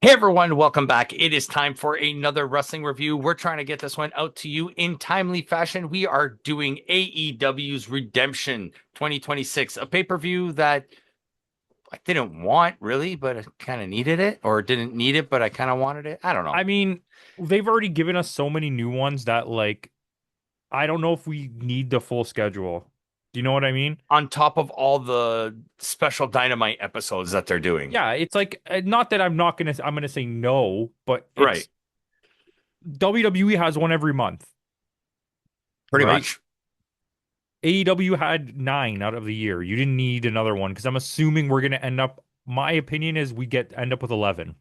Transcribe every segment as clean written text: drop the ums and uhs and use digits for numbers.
Hey everyone, welcome back. It is time for another wrestling review. We're trying to get this one out to you in timely fashion. We are doing AEW's Redemption 2026, a pay-per-view that I didn't want really, but I kind of needed it, or didn't need it, but I kind of wanted it. I don't know. I mean, they've already given us so many new ones that I don't know if we need the full schedule. Do you know what I mean? On top of all the special Dynamite episodes that they're doing. Yeah, it's like not that I'm gonna say no, but Right, it's WWE has one every month, pretty right? much. AEW had nine out of the year. You didn't need another one because I'm assuming we're gonna end up. My opinion is we end up with 11.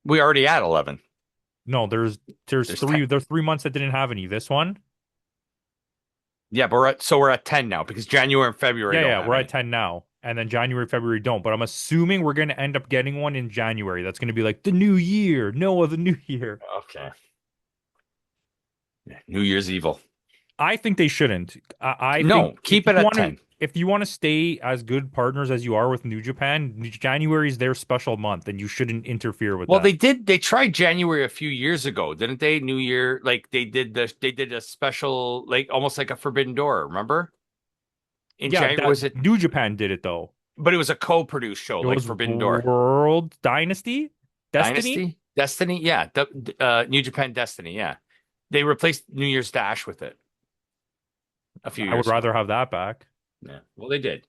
We already at 11. No, there's There's 10. three. There's 3 months that didn't have any. This one. Yeah, but we're at 10 now because January and February Yeah, don't yeah, have we're at any. 10 now. And then January, February don't. But I'm assuming we're going to end up getting one in January. That's going to be like the new year, Noah, the new year. Okay. New Year's Evil. I think they shouldn't. I think No, keep it at 10. if you want to stay as good partners as you are with New Japan, January is their special month, and you shouldn't interfere with Well, that. they tried January a few years ago, didn't they? New Year, like they did a special, like almost like a Forbidden Door, remember? In Yeah, January, that was it? New Japan did it though. But it was a co-produced show, It like was Forbidden Door. World Dynasty, Destiny. Dynasty? Destiny? Yeah. New Japan Destiny, yeah. They replaced New Year's Dash with it a few I would years ago. rather have that back. Yeah. Well, they did.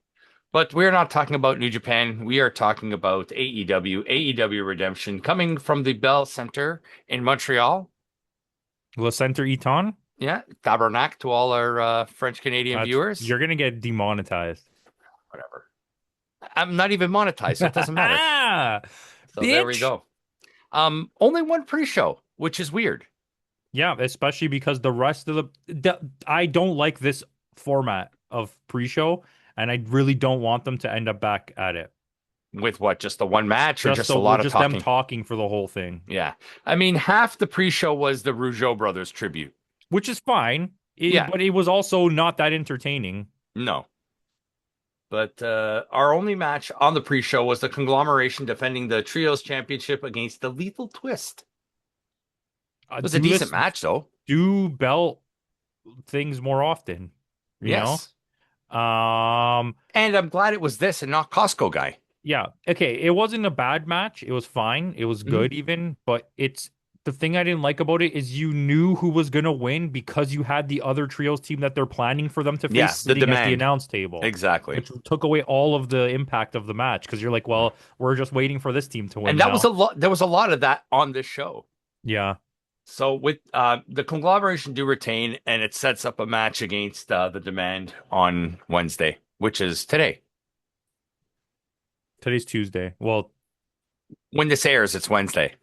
But we're not talking about New Japan. We are talking about AEW Redemption, coming from the Bell Center in Montreal. Le Center Eton. Yeah, Tabernac to all our French Canadian That's viewers. you're gonna get demonetized. Whatever. I'm not even monetized, so it doesn't matter. So there we Bitch. go. Only one pre-show, which is weird. Yeah, especially because the rest of I don't like this format of pre-show, and I really don't want them to end up back at it. With what, just the one match or Just just a so lot of just them talking? talking for the whole thing, Yeah. I mean, half the pre-show was the Rougeau brothers tribute. which is fine. Yeah, But it was also not that entertaining. no. But our only match on the pre-show was the conglomeration defending the Trios Championship against the Lethal Twist. It was a Do decent this, match, though. do belt things more often, you know? Yes. Um, And I'm glad it was this and not Costco guy. Yeah. Okay. It wasn't a bad match. It was fine. It was Mhm. good even, but it's the thing I didn't like about it is you knew who was gonna win because you had the other trios team that they're planning for them to face Yeah, the sitting at the demand. announce table, Exactly. which took away all of the impact of the match because you're like, well, we're just waiting for this team to win And that was a now. lot. There was a lot of that on this show. Yeah. So with the conglomeration do retain, and it sets up a match against the demand on Wednesday, which is today. Today's Tuesday. Well, When this airs, it's Wednesday.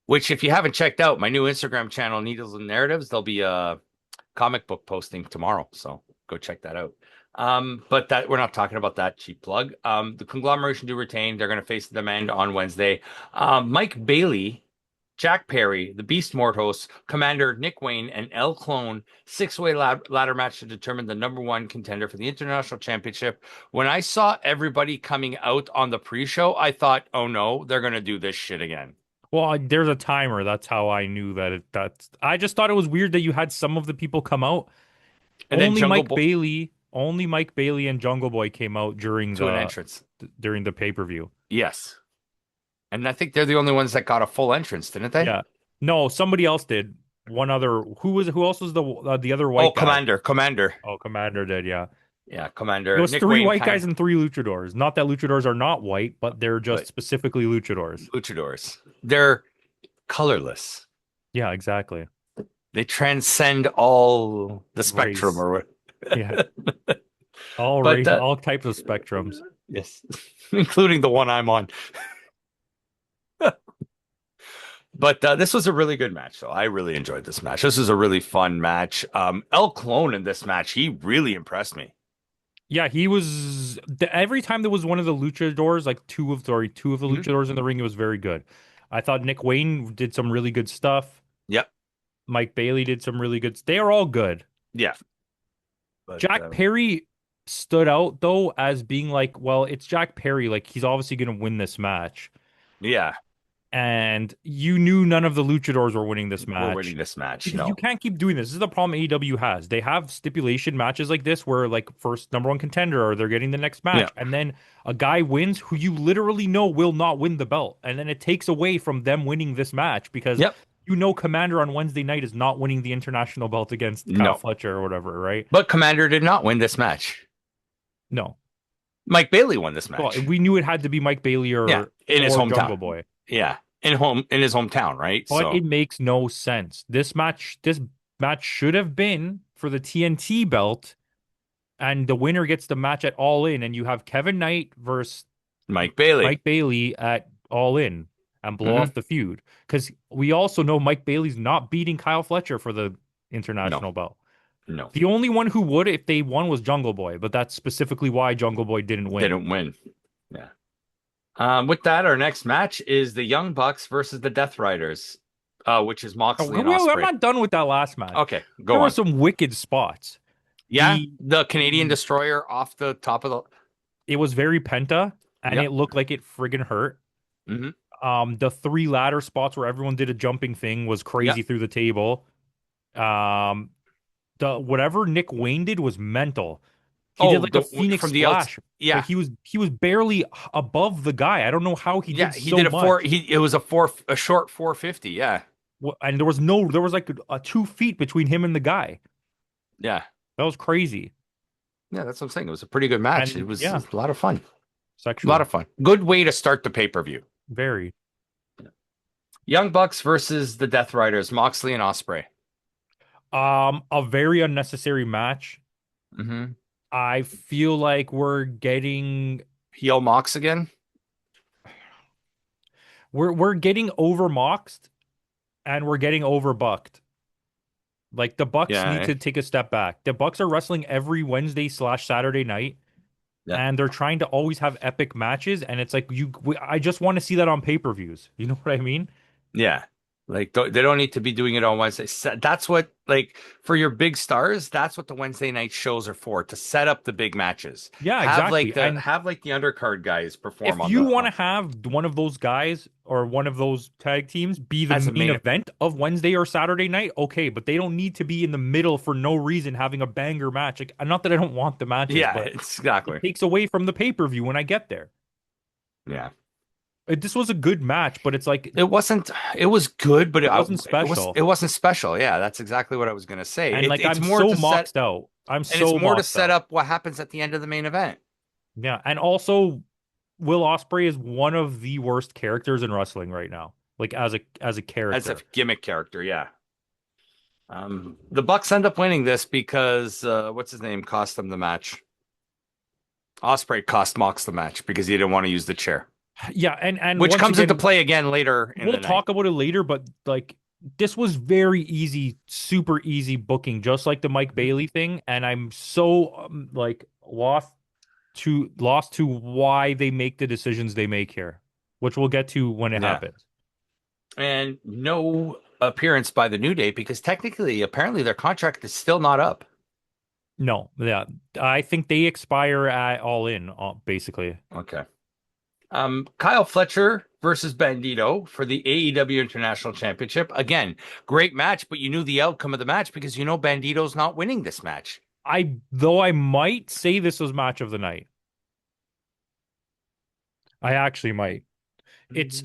Which, if you haven't checked out my new Instagram channel, Needles and Narratives, there'll be a comic book posting tomorrow. So go check that out. But that we're not talking about that cheap plug. The conglomeration do retain. They're going to face the demand on Wednesday. Mike Bailey, Jack Perry, the Beast Mortos, Commander Nick Wayne, and El Clone six-way ladder match to determine the number one contender for the International Championship. When I saw everybody coming out on the pre-show, I thought, oh no, they're going to do this shit again. there's a timer. That's how I knew that's I just thought it was weird that you had some of the people come out. And then Jungle Boy Only Mike Bailey and Jungle Boy came out to an entrance. during the pay-per-view. Yes. And I think they're the only ones that got a full entrance, didn't they? Yeah. No, somebody else did. One other who else was the other Oh, white guy? Commander. Oh, Commander did, yeah. Yeah, It Commander. was Nick three Wayne white kind of, guys and three luchadors. Not that luchadors are not white, but they're just but specifically luchadors. luchadors. They're colorless. Yeah, exactly. They transcend all the spectrum Race. or what. Yeah. All But race, all types of spectrums. yes, including the one I'm on. But this was a really good match, so I really enjoyed this match. This is a really fun match. El Clone in this match, he really impressed me. Yeah, he was every time there was one of the luchadors, like two of the Mhm. luchadors in the ring, it was very good. I thought Nick Wayne did some really good stuff. Yep. Mike Bailey did some really good. They are all good. Yeah. But Jack Perry stood out though as being like, well, it's Jack Perry. Like he's obviously going to win this match. yeah. and you knew none of the luchadors were winning this We're winning match. this match. Because you No. can't keep doing this. This is the problem AEW has. They have stipulation matches like this where like first number one contender or they're getting the next Yeah. match, and then a guy wins who you literally know will not win the belt. And then it takes away from them winning this match because Yep. you know Commander on Wednesday night is not winning the international belt against Kyle No. Fletcher or whatever, right? But Commander did not win this match. No. Mike Bailey won this Well, match. we knew it had to be Mike Bailey Yeah, in his or Jungle hometown. Boy. Yeah, in his hometown, right? But So it makes no sense. This match should have been for the TNT belt, and the winner gets the match at All In, and you have Kevin Knight versus Mike Bailey. Mike Bailey at All In and blow Hmm. off the feud. Because we also know Mike Bailey's not beating Kyle Fletcher for the No, international belt. no, The only one who would if they won was Jungle Boy, but that's specifically why Jungle Boy didn't win. didn't win. Yeah. With that, our next match is the Young Bucks versus the Death Riders, which is Oh, Moxley and I'm Ospreay. not done with that last match. Okay, There go were on. some wicked spots. Yeah, The the Canadian Destroyer off the top of the. It was very penta, and Yep. it looked like it friggin' hurt. Hmm. The three ladder spots where everyone did a jumping thing was crazy Yep. through the table. The whatever Nick Wayne did was mental. He did Oh, like a Phoenix from the outs. splash, but Yeah, he was barely above the guy. I don't know how he yeah. did He so did a four. much. It was a short 450. Yeah, And there was like 2 feet between him and the guy. yeah, That was crazy. yeah. That's what I'm saying. It was a pretty good match. It And was yeah, a lot of fun. A lot sexual. of fun. Good way to start the pay-per-view. Very. Young Bucks versus the Death Riders, Moxley and Ospreay. A very unnecessary match. Mm-hmm. I feel like we're getting Heel Mox again. we're getting overmoxed and we're getting overbucked. Like the Bucks Yeah, need eh? to take a step back. The Bucks are wrestling every Wednesday/Saturday night, Yeah, and they're trying to always have epic matches. And it's like I just want to see that on pay-per-views. You know what I mean? yeah. Like they don't need to be doing it on Wednesday. That's what like for your big stars. That's what the Wednesday night shows are for, to set up the big matches. Yeah, exactly. And Have like the undercard guys perform if on you the want to have one of those guys or one of those tag teams be the as a main main. event of Wednesday or Saturday night, okay, but they don't need to be in the middle for no reason having a banger match. Like, not that I don't want the matches, Yeah, but it's it exactly. takes away from the pay-per-view when I get there. Yeah. This was a good match, but it's like It wasn't. It was good, but it wasn't it special. wasn't special. Yeah, that's exactly what I was gonna say. And like It's I'm more so to set, moxed out. I'm and it's so more to moxed set out. up what happens at the end of the main event. Yeah, and also Will Ospreay is one of the worst characters in wrestling right now. Like as a As a character. gimmick character. Yeah. The Bucks end up winning this because what's his name cost them the match. Osprey cost Mox the match because he didn't want to use the chair, Yeah, and which once comes into again, play again later in we'll the night. talk about it later, but like this was very easy, super easy booking, just like the Mike Bailey thing. And I'm so like lost to why they make the decisions they make here, which we'll get to when it Yeah, happens. and no appearance by the New Day because technically, apparently, their contract is still not up. No, yeah, I think they expire at All In, basically. Okay. Kyle Fletcher versus Bandito for the AEW International Championship. Again, great match, but you knew the outcome of the match because you know Bandito's not winning this match. I might say this was match of the night. I actually might.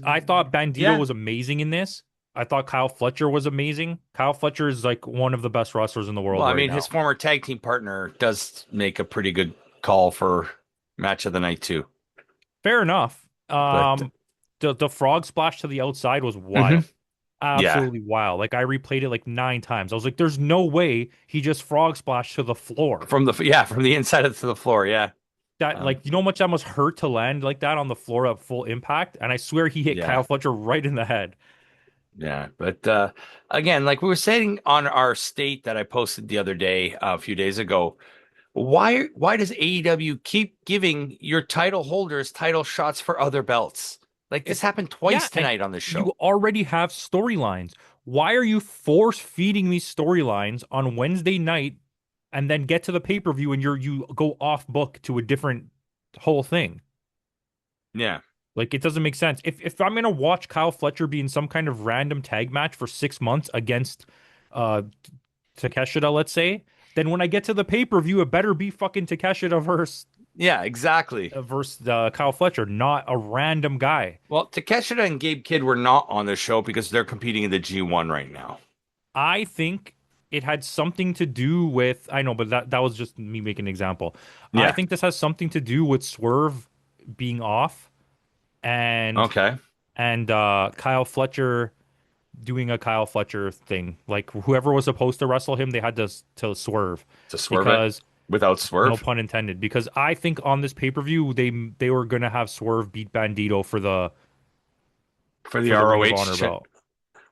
I thought Bandito Yeah. was amazing in this. I thought Kyle Fletcher was amazing. Kyle Fletcher is like one of the best wrestlers in the world Well, I right mean, his now. former tag team partner does make a pretty good call for match of the night too. Fair enough. But The frog splash to the outside was mhm. wild. Yeah, Absolutely wild. Like I replayed it like 9 times. I was like, there's no way he just frog splashed to the floor. from the inside of to the floor. Yeah, That um, like you know how much that must hurt to land like that on the floor at full impact. And I swear he hit yeah, Kyle Fletcher right in the head. yeah. But again, like we were saying on our state that I posted the other day, a few days ago, why does AEW keep giving your title holders title shots for other belts? Like this It, happened yeah, twice and tonight on this you show. already have storylines. Why are you force feeding these storylines on Wednesday night and then get to the pay-per-view and you go off book to a different whole thing? Yeah. Like it doesn't make sense. If I'm gonna watch Kyle Fletcher be in some kind of random tag match for 6 months against uh Takeshita, let's say, then when I get to the pay-per-view, it better be fucking Takeshita Yeah, exactly. versus Kyle Fletcher, not a random guy. Well, Takeshita and Gabe Kidd were not on the show because they're competing in the G1 right now. I think it had something to do with I know, but that was just me making an example. I Yeah. think this has something to do with Swerve being off and Okay. Kyle Fletcher doing a Kyle Fletcher thing. Like whoever was supposed to wrestle him, they had to swerve To swerve it because without no swerve pun intended. Because I think on this pay-per-view they were gonna have Swerve beat Bandito for the for the Ring of ROH Honor shit. belt.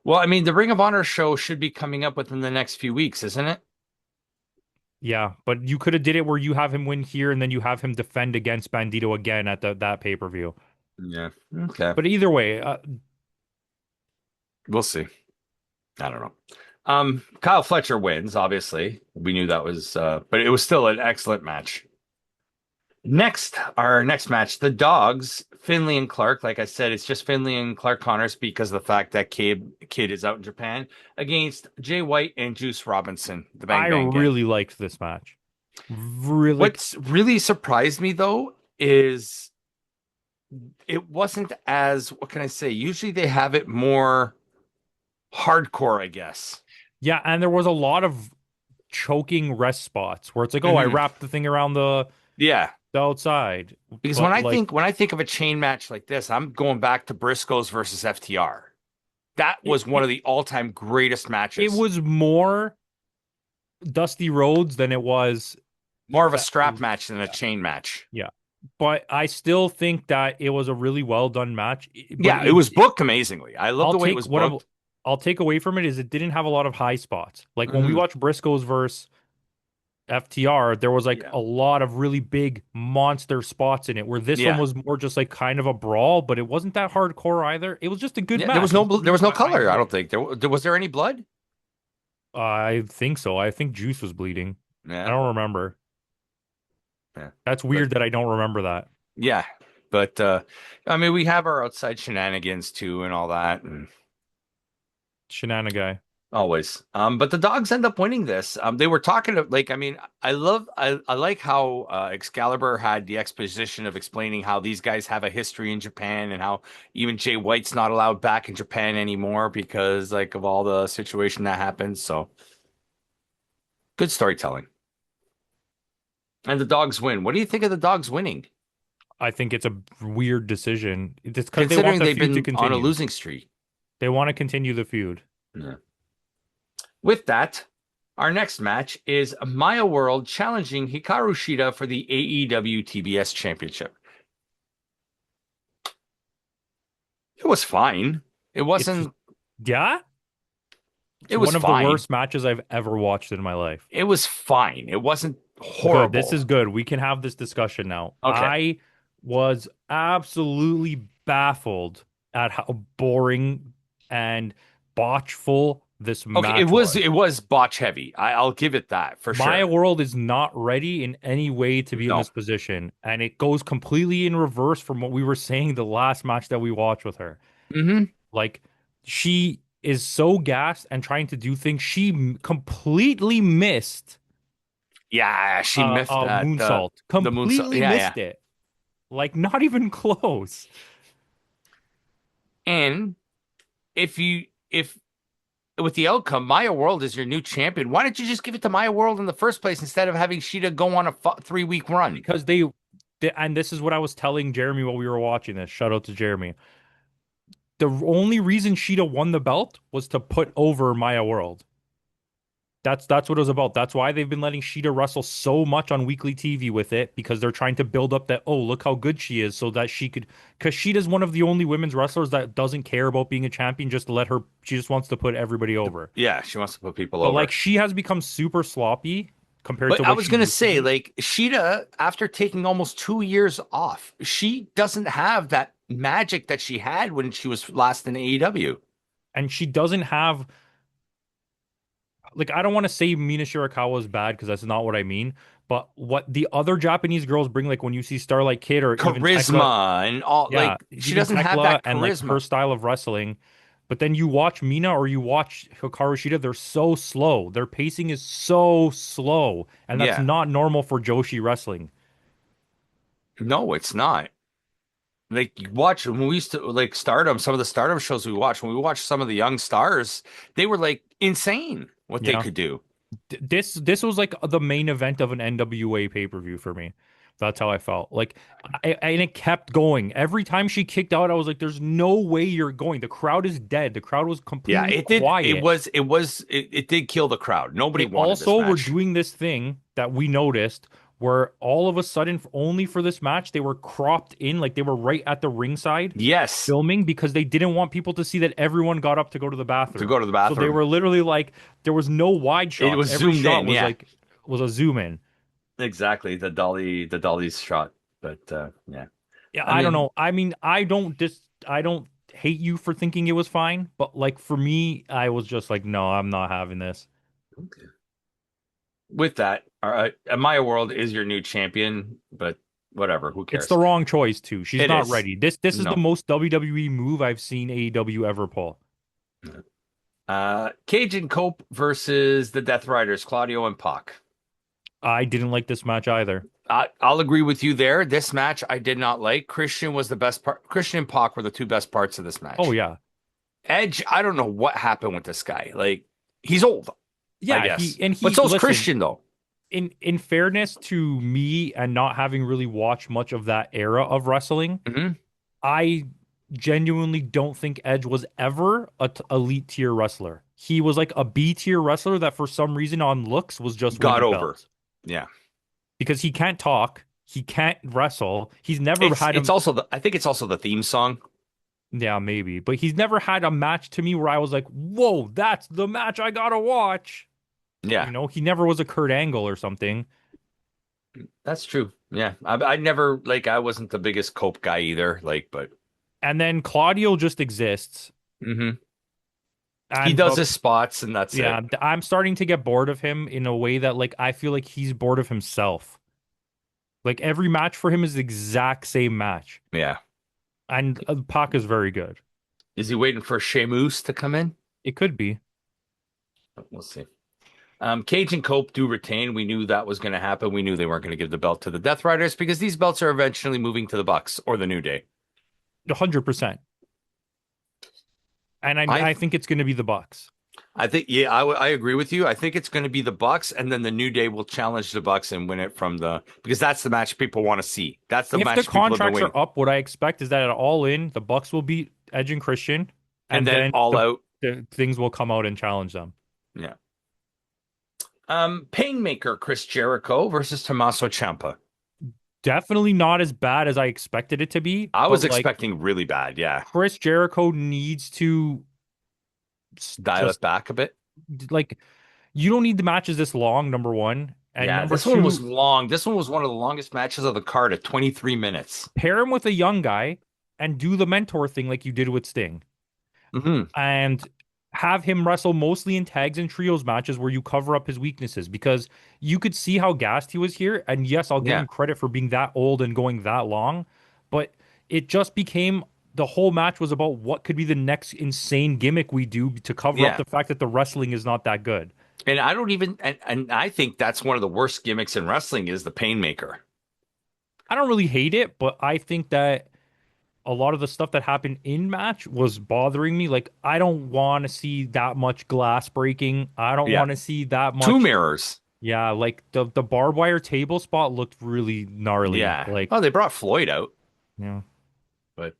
Well, I mean, the Ring of Honor show should be coming up within the next few weeks, isn't it? Yeah, but you could have did it where you have him win here and then you have him defend against Bandito again at that pay-per-view. Yeah. Okay. But either way, We'll see. I don't know. Kyle Fletcher wins, obviously. We knew that was but it was still an excellent match. Next, our next match, the Dogs, Finley and Clark. Like I said, it's just Finley and Clark Connors because of the fact that Kid is out in Japan against Jay White and Juice Robinson, the Bang I Bang Gang. really liked this match. Really, What's really surprised me though is it wasn't as, what can I say? Usually they have it more hardcore, I guess. yeah, and there was a lot of choking rest spots where it's like, oh, I Mhm. wrapped the thing around Yeah. the outside, Because but like when I think of a chain match like this, I'm going back to Briscoes versus FTR. That it, was one it, of the all-time greatest it matches. was more Dusty Rhodes than it was. More of a Uh, strap match than a chain match. yeah, but I still think that it was a really well done match. But Yeah, it was booked amazingly. I love I'll the way it take was what booked. I'll take away from it is it didn't have a lot of high spots. Like when we Hmm. watched Briscoes versus FTR, there was like Yeah. a lot of really big monster spots in it, where this one Yeah. was more just like kind of a brawl, but it wasn't that hardcore either. It was just a good Yeah, match. It was there really was no fun. I color, I enjoyed don't it. think. Was there any blood? I think so. I think Juice was bleeding. I Yeah. don't remember. Yeah. That's But weird that I don't remember that. yeah. But I mean we have our outside shenanigans too and all that. And Shenanigan guy. always. But the dogs end up winning this. They were talking to like, I mean, I like how Excalibur had the exposition of explaining how these guys have a history in Japan and how even Jay White's not allowed back in Japan anymore because like of all the situation that happens. So good storytelling. And the dogs win. What do you think of the dogs winning? I think it's a weird decision. It's because they want Considering the they've feud to been on a continue. losing streak. They want to continue the feud. Yeah. With that, our next match is Maya World challenging Hikaru Shida for the AEW TBS Championship. It was fine. It It's wasn't, yeah, it's it was one of the fine. worst matches I've ever watched in my life. It was fine. It wasn't Good. This horrible. is good. We can have this discussion now. Okay. I was absolutely baffled at how boring and botchful this Okay. match was. It was botch heavy. I'll give it that for Maya sure. World is not ready in any way to be in No. this position, and it goes completely in reverse from what we were saying the last match that we watched with her. Hmm. Like she is so gassed and trying to do things. She completely missed Yeah, she missed that moonsault. the moonsault. Completely Yeah, yeah. missed it. Like not even close. And if with the outcome, Maya World is your new champion. Why didn't you just give it to Maya World in the first place instead of having Sheeta go on a 3 week run? Because and this is what I was telling Jeremy while we were watching this. Shout out to Jeremy. The only reason Sheeta won the belt was to put over Maya World. That's what it was about. That's why they've been letting Sheeta wrestle so much on weekly TV with it because they're trying to build up that, oh, look how good she is so that she could, because Sheeta's one of the only women's wrestlers that doesn't care about being a champion, just to let her, she just wants to put everybody over. Yeah, she wants to put people But over. like she has become super sloppy compared to But I what was she gonna used to say, be. like Sheeta, after taking almost 2 years off, she doesn't have that magic that she had when she was last in AEW. And she doesn't have like I don't want to say Mina Shirakawa is bad because that's not what I mean. But what the other Japanese girls bring, like when you see Starlight Kid or even Tekla, Charisma and all, yeah, like she even doesn't have Tekla that and like her charisma. style of wrestling. But then you watch Mina or you watch Hikaru Shida, they're so slow. Their pacing is so slow, and that's Yeah. not normal for Joshi wrestling. No, it's not. Like you watch when we used to like Stardom, some of the Stardom shows we watched, when we watched some of the young stars, they were like insane what they Yeah. could do. This was like the main event of an NWA pay-per-view for me. That's how I felt. Like, and it kept going. Every time she kicked out, I was like, "There's no way you're going." The crowd is dead. The crowd was Yeah, completely it did. quiet. It did kill the crowd. Nobody They wanted this also were match. doing this thing that we noticed where all of a sudden, only for this match, they were cropped in, like they were right at the ringside Yes, filming because they didn't want people to see that everyone got up to go to the to bathroom. go to the So they bathroom. were literally like, there was no wide It shots. was Every zoomed shot in. was Yeah, like was a zoom in. exactly. The dolly's shot. But yeah, Yeah, I I don't mean, know. I mean, I don't hate you for thinking it was fine, but like for me, I was just like, no, I'm not having this. with that, all right, Maya World is your new champion, but whatever. Who It's the cares? wrong choice too. She's It not is. ready. This is the No. most WWE move I've seen AEW ever pull. Cage and Cope versus the Death Riders, Claudio and Pac. I didn't like this match either. I'll agree with you there. This match I did not like. Christian was the best part. Christian and Pac were the two best parts of this Oh match. yeah. Edge, I don't know what happened with this guy. Like he's old, I Yeah, guess, but he so's listen, Christian though. in fairness to me and not having really watched much of that era of wrestling, Hmm. I genuinely don't think Edge was ever a elite tier wrestler. He was like a B tier wrestler that for some reason on looks was just Got winning over. belts Yeah, because he can't talk, he can't wrestle. He's never had it's a also the. I think it's also the theme song. yeah, maybe, but he's never had a match to me where I was like, "Whoa, that's the match I gotta watch." Yeah, You know, he never was a Kurt Angle or something. that's true. Yeah, I never like. I wasn't the biggest Cope guy either. Like, but And then Claudio just exists. hmm he And does his spots and that's yeah, it. I'm starting to get bored of him in a way that like I feel like he's bored of himself. Like every match for him is the exact same match. Yeah. And Pac is very good. Is he waiting for Sheamus to come in? It could be. We'll see. Cage and Cope do retain. We knew that was going to happen. We knew they weren't going to give the belt to the Death Riders because these belts are eventually moving to the Bucks or the New Day. 100%. And I I think it's going to be the Bucks. I think yeah, I agree with you. I think it's going to be the Bucks, and then the New Day will challenge the Bucks and win it from the because that's the match people want to see. That's the If the match people have been contracts waiting. are up, what I expect is that at All In, the Bucks will beat Edge and Christian, And and then then all out. the things will come out and challenge them. Yeah. Painmaker Chris Jericho versus Tommaso Ciampa. Definitely not as bad as I expected it to be, I but was like expecting really bad. Yeah. Chris Jericho needs to Dial it just back a bit. like you don't need the matches this long, number one. And Yeah, number this one was two, long. This one was one of the longest matches of the card at 23 minutes. pair him with a young guy and do the mentor thing like you did with Sting. Hmm. And have him wrestle mostly in tags and trios matches where you cover up his weaknesses because you could see how gassed he was here. And yes, I'll give Yeah. him credit for being that old and going that long, but it just became the whole match was about what could be the next insane gimmick we do to cover up Yeah. the fact that the wrestling is not that good. And I don't even and I think that's one of the worst gimmicks in wrestling is the Painmaker. I don't really hate it, but I think that a lot of the stuff that happened in match was bothering me. Like, I don't want to see that much glass breaking. I don't Yeah. want to see that Two much. mirrors. Yeah, like the barbed wire table spot looked really gnarly. Yeah. Like, Oh, they brought Floyd out, yeah, but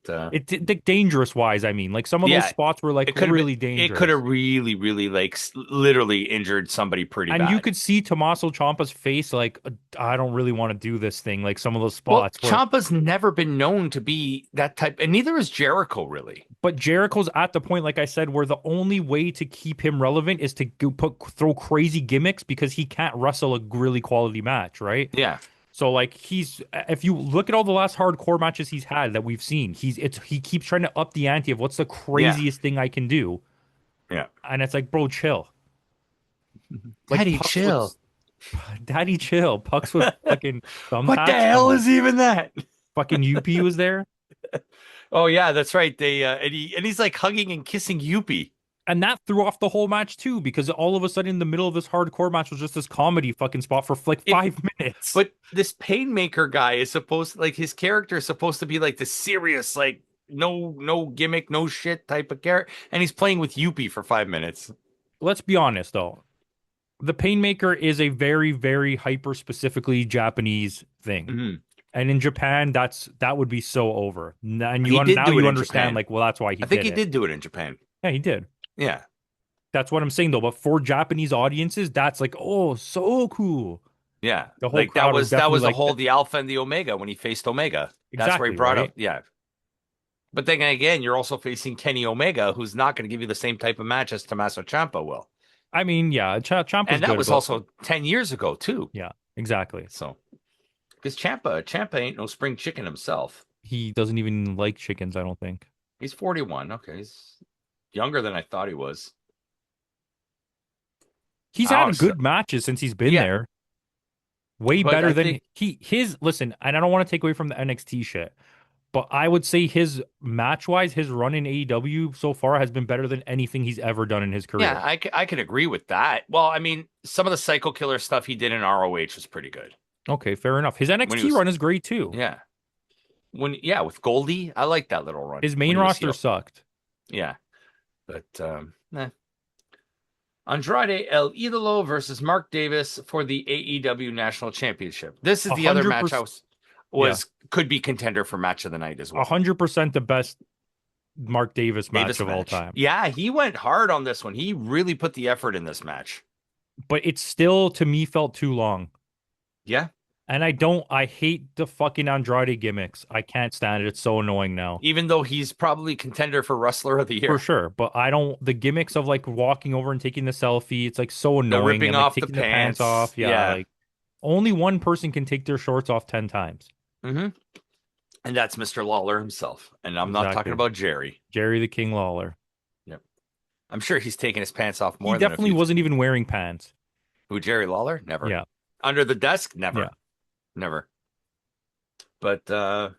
dangerous wise. I mean, like some of those yeah, spots were like it could have been really it could have dangerous. really, really like literally injured somebody pretty And you bad. could see Tommaso Ciampa's face, like, I don't really want to do this thing. Like some of those Well, spots where Ciampa's never been known to be that type, and neither is Jericho really. but Jericho's at the point, like I said, where the only way to keep him relevant is to throw crazy gimmicks because he can't wrestle a really quality match, right? Yeah. So like if you look at all the last hardcore matches he's had that we've seen, he keeps trying to up the ante of what's the Yeah. craziest thing I can do, Yeah. and it's like, bro, chill. Like Daddy, pucks with chill. Daddy chill. Pucks with fucking What the thumbtacks. Come hell on. is even that? Fucking UP was there. Oh yeah, that's right. They and he's like hugging and kissing Yuppie. And that threw off the whole match too, because all of a sudden in the middle of this hardcore match was just this comedy fucking spot for like It 5 minutes. but this Painmaker guy is supposed like his character is supposed to be like the serious, like no gimmick, no shit type of character, and he's playing with Yuppie for 5 minutes. Let's be honest though. The Painmaker is a very, very hyper specifically Japanese thing. Mhm. And in Japan, that would be so over. And He did now do it you in understand, Japan. like, well, that's why he I think did he it. did do it in Japan. Yeah, he did. Yeah. That's what I'm saying though. But for Japanese audiences, that's like, oh, so cool. Yeah. The whole Like that crowd was was that definitely was the like, whole the Alpha and the Omega when he faced Omega. That's where he exactly brought right. up, yeah. But then again, you're also facing Kenny Omega, who's not going to give you the same type of match as Tommaso Ciampa will. I mean, yeah, Ciampa's And that good, was but also 10 years ago too. yeah, exactly. So, because Ciampa ain't no spring chicken himself. He doesn't even like chickens, I don't think. He's 41. Okay, he's younger than I thought he was. He's Oh, had so, good matches since he's been yeah, there. Way but better I than think his listen, and I don't want to take away from the NXT shit, but I would say his match wise, his run in AEW so far has been better than anything he's ever done in his yeah, career. I can agree with that. Well, I mean, some of the Psycho Killer stuff he did in ROH was pretty good Okay, fair enough. His when he NXT was run is great too. yeah with Goldie. I like that little run His when main he was roster heel. sucked. Yeah, but Andrade El Idolo versus Mark Davis for the AEW National Championship. This is A the other hundred match I percent, was yeah, could be contender for match of the night as well. 100% the best Mark Davis match Davis of all match. time. Yeah, he went hard on this one. He really put the effort in this match. But it still, to me, felt too long. Yeah. And I hate the fucking Andrade gimmicks. I can't stand it. It's so annoying now. Even though he's probably contender for Wrestler of the For Year. sure. But I don't, the gimmicks of like walking over and taking the selfie, it's like so The annoying. ripping And like off the taking the pants pants. off. Yeah. Yeah. Like only one person can take their shorts off 10 times. Mm-hmm. And that's Mr. Lawler himself. And I'm not talking Exactly. about Jerry. Jerry the King Lawler. Yep. I'm sure he's taking his pants off He more than a definitely few. wasn't even wearing pants. Who, Jerry Lawler? Never. Yeah. Under the desk? Never. Yeah. Never. But I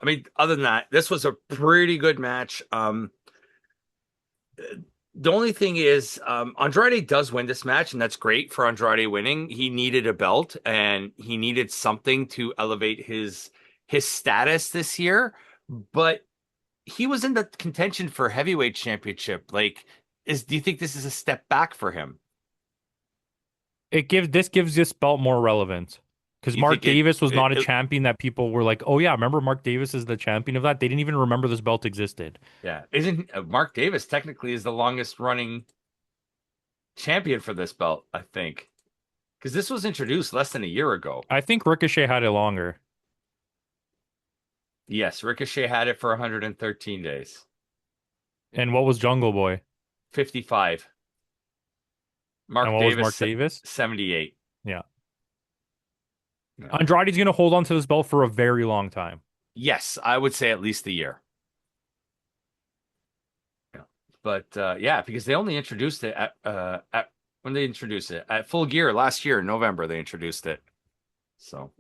mean, other than that, this was a pretty good match. The only thing is, Andrade does win this match, and that's great for Andrade winning. He needed a belt, and he needed something to elevate his status this year. But he was in the contention for heavyweight championship. Like, do you think this is a step back for him? This gives this belt more relevance. Because You Mark think Davis was not a champion that people were like, oh yeah, remember Mark Davis is the champion of that? They didn't even remember this belt existed. Yeah, isn't Mark Davis technically is the longest running champion for this belt? I think because this was introduced less than a year ago. I think Ricochet had it longer. Yes, Ricochet had it for 113 days. And what was Jungle Boy? 55. Mark And what Davis, was Mark Davis? 78. Yeah. No. Andrade's going to hold on to this belt for a very long time. Yes, I would say at least a year. Yeah. But yeah, because they only introduced it at when they introduced it at Full Gear last year in November. They introduced it, so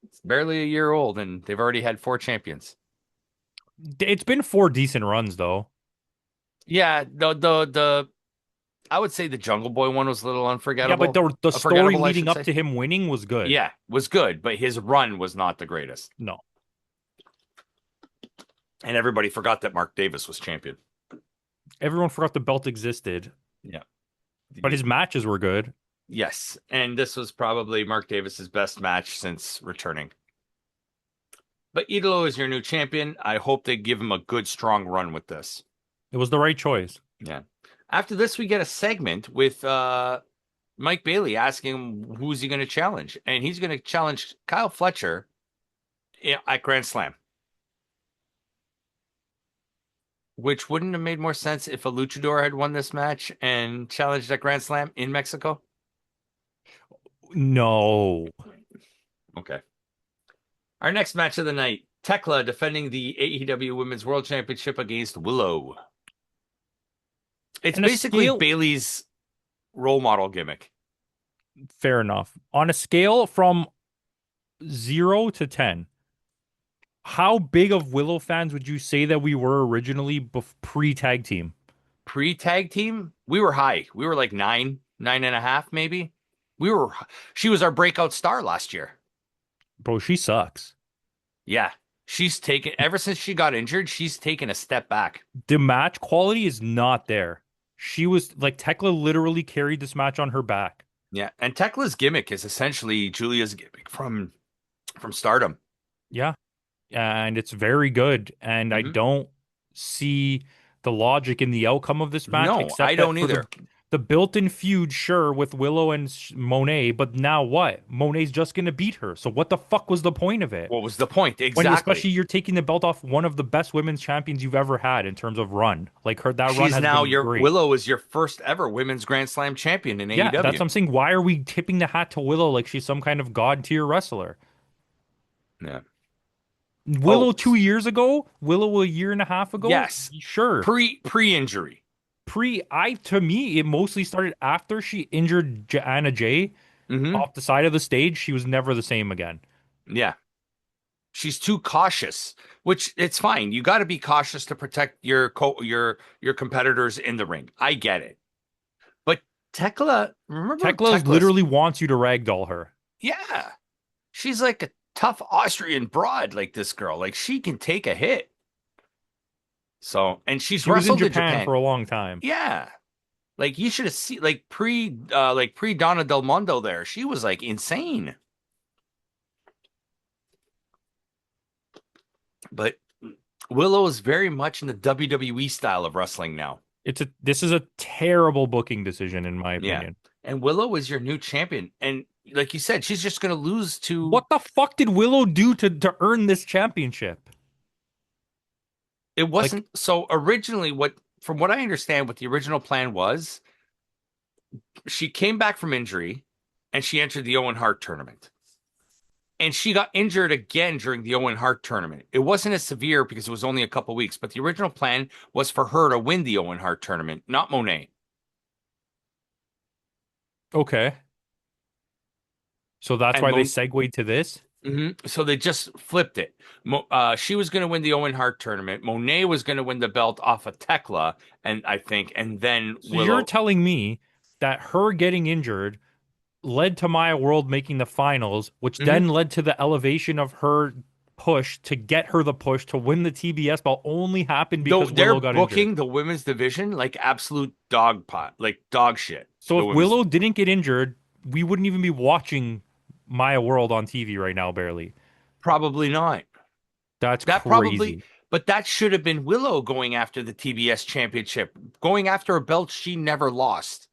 it's barely a year old, and they've already had 4 champions. It's been 4 decent runs though. Yeah, the I would say the Jungle Boy one was a little unforgettable. Yeah, but the story Forgettable, I leading should up say. to him winning was good. Yeah, was good, but his run was not the greatest. No. And everybody forgot that Mark Davis was champion. Everyone forgot the belt existed. Yeah. But his matches were good. Yes, and this was probably Mark Davis's best match since returning. But Idolo is your new champion. I hope they give him a good, strong run with this. It was the right choice. Yeah. After this, we get a segment with Mike Bailey asking him who's he going to challenge. And he's going to challenge Kyle Fletcher at Grand Slam. Which wouldn't have made more sense if a luchador had won this match and challenged at Grand Slam in Mexico? No. Okay. Our next match of the night, Tekla defending the AEW Women's World Championship against Willow. It's basically Bailey's role model gimmick. Fair enough. On a scale from 0 to 10, how big of Willow fans would you say that we were originally pre-tag team? Pre-tag team, we were high. We were like 9.5, maybe. We were. She was our breakout star last year. Bro, she sucks. Yeah, she's taken ever since she got injured. She's taken a step back. The match quality is not there. She was like Tekla literally carried this match on her back. Yeah, and Tekla's gimmick is essentially Julia's gimmick from Stardom. Yeah. And it's very good. And I Hmm. don't see the logic in the outcome of this match, No, I except that don't for either. the built-in feud, sure, with Willow and Monet, but now what? Monet's just gonna beat her. So what the fuck was the point of it? What was the point? When Exactly. especially you're taking the belt off one of the best women's champions you've ever had in terms of run. Like her that run She's has now been your great. Willow is your first ever women's Grand Slam champion in Yeah, that's AEW. what I'm saying. Why are we tipping the hat to Willow like she's some kind of god tier wrestler? Yeah. Willow Oh, 2 years ago, Willow a year and a half ago, yes. sure. Pre-injury. To me, it mostly started after she injured Anna Jay Hmm. off the side of the stage. She was never the same again. Yeah. She's too cautious, which it's fine. You got to be cautious to protect your competitors in the ring. I get it. But Tekla, remember Tekla Tekla's? literally wants you to ragdoll her. Yeah. She's like a tough Austrian broad, like this girl. Like she can take a hit. So, and she's She was in wrestled in Japan Japan. for a long time. Yeah. Like you should have seen like pre Donna Del Mondo there. She was like insane. But Willow is very much in the WWE style of wrestling now. This is a terrible booking decision in my Yeah. opinion. And Willow is your new champion. And like you said, she's just going to lose to What the fuck did Willow do to earn this championship? it Like, wasn't so originally what from what I understand what the original plan was, she came back from injury and she entered the Owen Hart tournament. And she got injured again during the Owen Hart tournament. It wasn't as severe because it was only a couple weeks, but the original plan was for her to win the Owen Hart tournament, not Monet. okay. So that's And why they segued to this. So they just flipped it. She was going to win the Owen Hart tournament. Monet was going to win the belt off of Tekla, and I think, and then So you're Willow. telling me that her getting injured led to Maya World making the finals, which Hmm. then led to the elevation of her push to get her the push to win the TBS belt only happened Though because they're Willow got injured. booking the women's division like absolute dog pot, like dog shit. So The if women's Willow didn't get injured, we wouldn't even be watching Maya World on TV right now, barely. probably not. That's That probably, crazy. but that should have been Willow going after the TBS championship, going after a belt she never lost.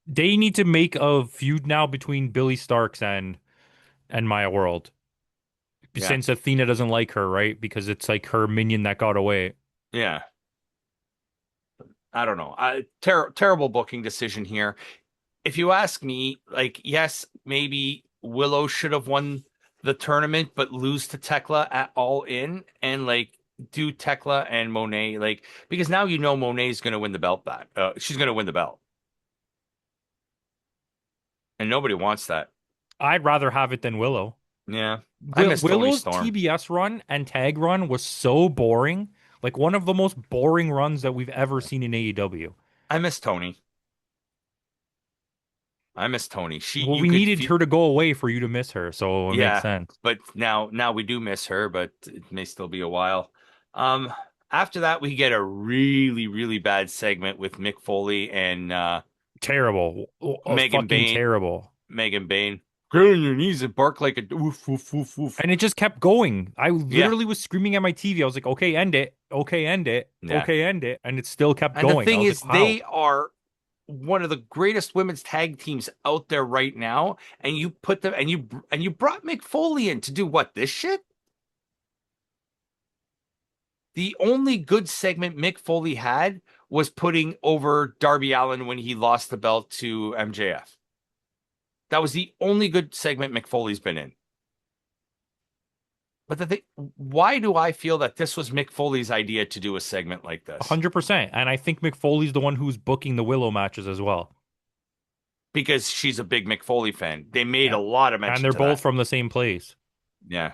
They need to make a feud now between Billy Starks and Maya World. Yeah, Since Athena doesn't like her, right? Because it's like her minion that got away. yeah. I don't know. Terrible booking decision here. If you ask me, like, yes, maybe Willow should have won the tournament, but lose to Tekla at All In and like do Tekla and Monet, like, because now you know Monet's going to win the belt back. She's going to win the belt, and nobody wants that. I'd rather have it than Willow. Yeah, I miss Tony Willow's Storm. TBS run and tag run was so boring. Like one of the most boring runs that we've ever seen in AEW. I miss Tony. I miss Tony. Well, You we could needed feel, her to go away for you to miss her, so it makes yeah, sense. but now we do miss her, but it may still be a while. Um, After that, we get a really bad segment with Mick Foley and Terrible. Megan Fucking Bain. terrible. Megan Bain. Get on your knees and bark like a woof woof woof woof. And it just kept going. I Yeah, literally was screaming at my TV. I was like, okay, end it. Okay, end it. yeah. Okay, end it. And it still kept And the going. I thing was is, like, wow. they are one of the greatest women's tag teams out there right now. And you put them and you brought Mick Foley in to do what? This shit? The only good segment Mick Foley had was putting over Darby Allin when he lost the belt to MJF. That was the only good segment Mick Foley's been in. But the thing, why do I feel that this was Mick Foley's idea to do a segment like this? 100%. And I think McFoley's the one who's booking the Willow matches as well. because she's a big Mick Foley fan. They made a and, lot of and mention they're to both that. from the same place. Yeah.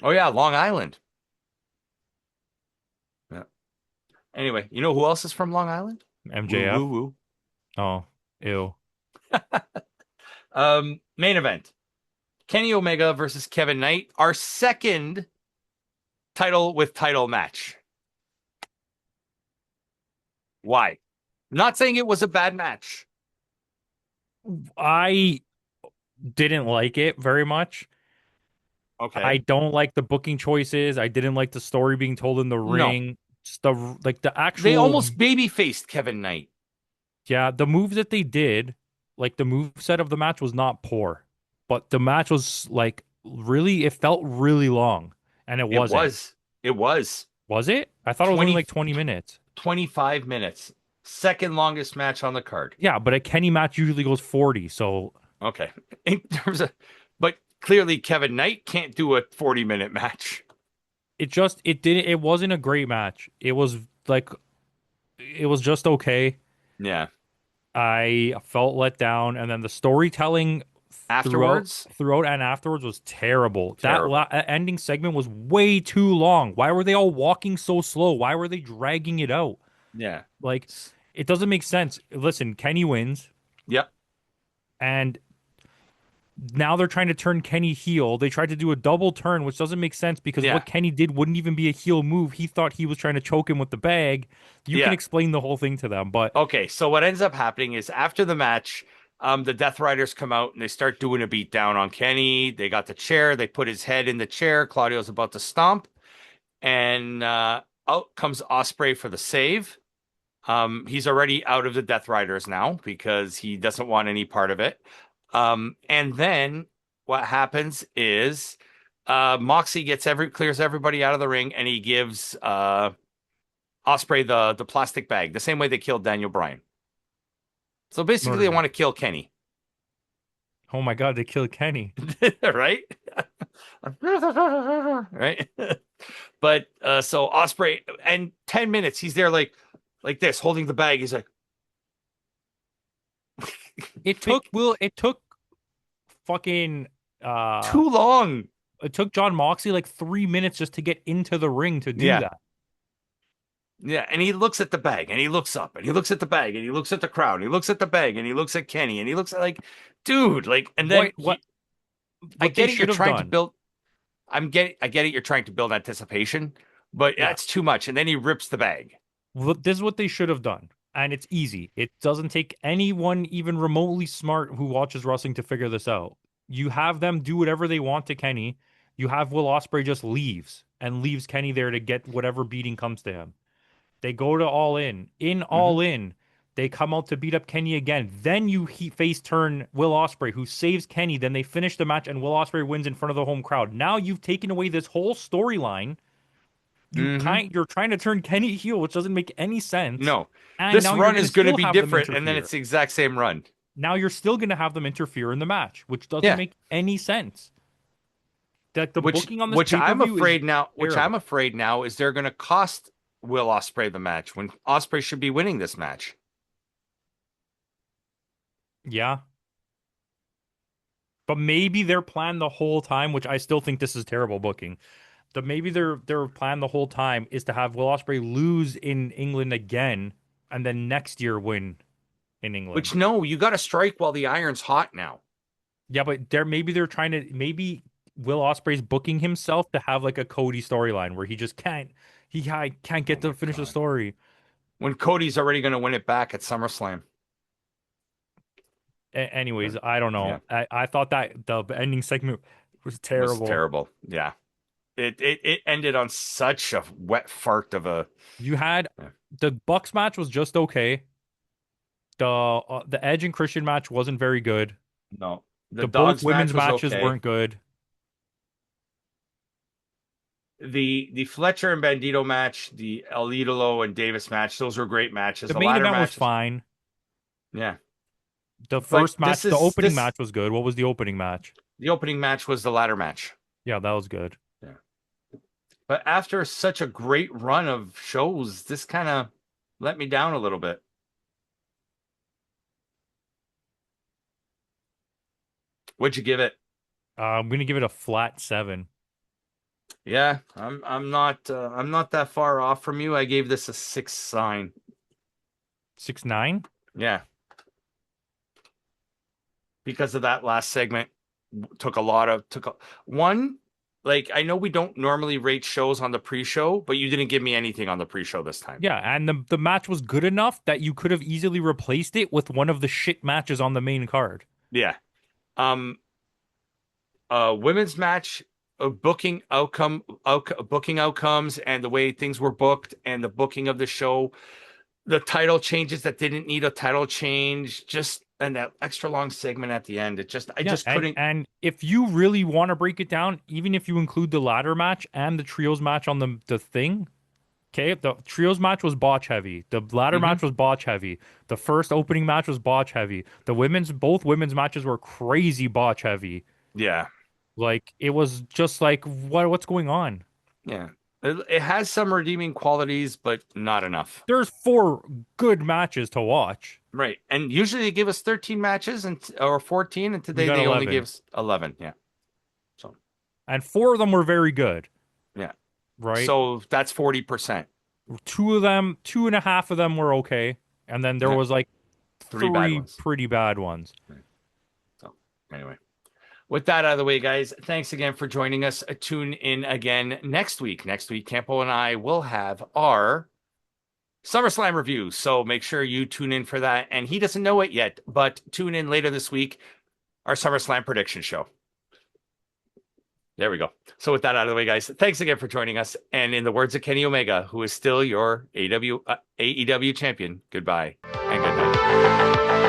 Oh yeah, Long Island. Yeah. Anyway, you know who else is from Long Island? Woo woo MJF. woo. Oh, ew. Main event. Kenny Omega versus Kevin Knight, our second title with title match. Why? Not saying it was a bad match. I didn't like it very much. I Okay. don't like the booking choices. I didn't like the story being told in the No. ring. Just the like the They actual almost baby faced Kevin Knight. yeah, the moves that they did, like the move set of the match was not poor, but the match was like really it felt really long and it It wasn't. was. It was Was it? I thought it was only 20, like 20 minutes. 25 minutes. Second longest match on the card. Yeah, but a Kenny match usually goes 40, so Okay. In terms of, but clearly Kevin Knight can't do a 40-minute match. it wasn't a great match. It was like it was just okay. Yeah. I felt let down, and then the storytelling throughout Afterwards, throughout and afterwards was terrible. That terrible. ending segment was way too long. Why were they all walking so slow? Why were they dragging it out? Yeah. Like it doesn't make sense. Listen, Kenny wins, Yep. and now they're trying to turn Kenny heel. They tried to do a double turn, which doesn't make sense because Yeah. what Kenny did wouldn't even be a heel move. He thought he was trying to choke him with the bag. You can Yeah. explain the whole thing to them, but Okay. So what ends up happening is after the match, the Death Riders come out and they start doing a beat down on Kenny. They got the chair. They put his head in the chair. Claudio's about to stomp, and out comes Osprey for the save. He's already out of the Death Riders now because he doesn't want any part of it. And then what happens is Moxie clears everybody out of the ring and he gives Osprey the plastic bag, the same way they killed Daniel Bryan. So basically, they murder. want to kill Kenny, Oh my God, they killed Kenny. right? Right? But so Osprey and 10 minutes, he's there like this, holding the bag. He's like, It took fucking uh too long. it took John Moxley like 3 minutes just to get into the ring to do Yeah. that. Yeah, and he looks at the bag and he looks up and he looks at the bag and he looks at the crowd and he looks at the bag and he looks at Kenny and he looks at like, dude, like, and then What I they get it, you're should have trying to done. build, I get it, you're trying to build anticipation, but Yeah. that's too much. And then he rips the bag. This is what they should have done. And it's easy. It doesn't take anyone even remotely smart who watches wrestling to figure this out. You have them do whatever they want to Kenny. You have Will Ospreay just leaves and leaves Kenny there to get whatever beating comes to him. They go to All In. In Hmm. All In, they come out to beat up Kenny again. Then you face turn Will Ospreay, who saves Kenny. Then they finish the match, and Will Ospreay wins in front of the home crowd. Now you've taken away this whole storyline. Hmm. You're trying to turn Kenny heel, which doesn't make any sense. No, And this now you're run going to is going to still be have them different. And then it's interfere. the exact same run. Now you're still going to have them interfere in the match, which doesn't Yeah. make any sense. That the Which, booking on this which I'm pay-per-view is afraid now, terrible. is they're going to cost Will Ospreay the match when Ospreay should be winning this match. Yeah. But maybe their plan the whole time, which I still think this is terrible booking. Maybe their plan the whole time is to have Will Ospreay lose in England again, and then next year win in England. Which no, you got to strike while the iron's hot now. Yeah, but they're trying to maybe Will Ospreay's booking himself to have like a Cody storyline where he just can't Oh get to my finish the God. story. When Cody's already going to win it back at SummerSlam. Anyways, I don't Yeah, know. I thought that the ending segment was it was terrible. terrible. Yeah. It ended on such a wet fart of a You had yeah. the Bucks match was just okay. The Edge and Christian match wasn't very good. No. The The both dogs match women's was matches okay. weren't good. The Fletcher and Bandito match, the El Idolo and Davis match, those were great matches. The The main ladder event was matches, fine. yeah. The But first match, the opening match was good. What was the opening match? the opening match was the ladder match. Yeah, that was good. Yeah. But after such a great run of shows, this kind of let me down a little bit. What'd you give it? I'm gonna give it a flat 7. Yeah, I'm not that far off from you. I gave this a 6 sign. 6.9. Yeah, because of that last segment took a lot of took a, one like I know we don't normally rate shows on the pre-show, but you didn't give me anything on the pre-show this time. Yeah, and the match was good enough that you could have easily replaced it with one of the shit matches on the main card. Yeah. Um Women's match booking outcomes and the way things were booked and the booking of the show, the title changes that didn't need a title change, just and that extra long segment at the end. I Yeah, just and couldn't. and if you really want to break it down, even if you include the ladder match and the trios match on the thing, okay, the trios match was botch heavy. The ladder Mhm. match was botch heavy. The first opening match was botch heavy. Both women's matches were crazy botch heavy. Yeah. Like it was just like what's going on? Yeah. It has some redeeming qualities, but not enough. There's 4 good matches to watch. Right. And usually they give us 13 matches and or 14, and We today got they only 11. give us 11. Yeah. So, And 4 of them were very good, yeah. right? So that's 40%. 2.5 of them were okay, and then there Yeah. was like Three bad 3 ones. pretty bad ones. Right. So, anyway. With that out of the way, guys, thanks again for joining us. Tune in again next week. Next week, Campo and I will have our SummerSlam review. So make sure you tune in for that. And he doesn't know it yet, but tune in later this week, our SummerSlam prediction show. There we go. So with that out of the way, guys, thanks again for joining us. And in the words of Kenny Omega, who is still your AEW champion, goodbye and good night.